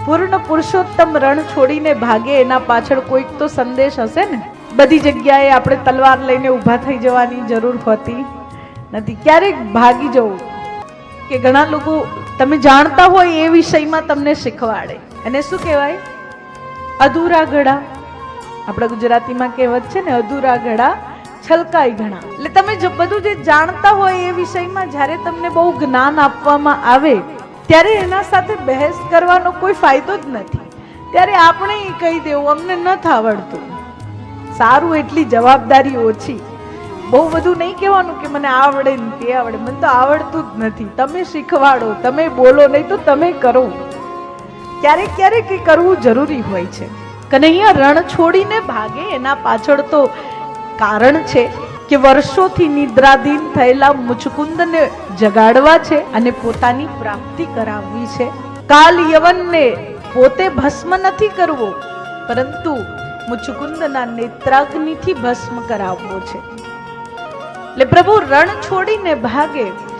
પૂર્ણ પુરુષોત્તમ રણ છોડીને ભાગે એના પાછળ કોઈક તો સંદેશ હશે ને. બધી જગ્યાએ આપણે તલવાર લઈને ઊભા થઈ જવાની જરૂર હોતી નથી. ક્યારેક ભાગી જવું કે ઘણા લોકો તમે જાણતા હોય એ વિષયમાં તમને શીખવાડે. એને શું કહેવાય? અધૂરા ઘડા. આપણા ગુજરાતીમાં કહેવત છે ને, અધૂરા ઘડા છલકાય ઘણા. એટલે તમે બધું જે જાણતા હોય એ વિષયમાં જ્યારે તમને બહુ જ્ઞાન આપવામાં આવે ત્યારે એના સાથે બહેસ કરવાનો કોઈ ફાયદો જ નથી. ત્યારે આપણે કહી દેવું અમને નથી આવડતું. સારું, એટલી જવાબદારી ઓછી. બહુ બધું નહીં કહેવાનું કે મને આવડે ને તે આવડે. મને તો આવડતું જ નથી. તમે શીખવાડો, તમે બોલો, નહીં તો તમે કરો. ક્યારેક ક્યારેક એ કરવું જરૂરી હોય છે. કનૈયા રણ છોડીને ભાગે એના પાછળ તો કારણ છે કે વર્ષોથી નિદ્રાધીન થયેલા મુચકુંદને જગાડવા છે અને પોતાની પ્રાપ્તિ કરાવવી છે. કાલ યવનને પોતે ભસ્મ નથી કરવો, પરંતુ મુચકુંદના નેત્રાગ્નિથી ભસ્મ કરાવવો છે. એટલે પ્રભુ રણ છોડીને ભાગે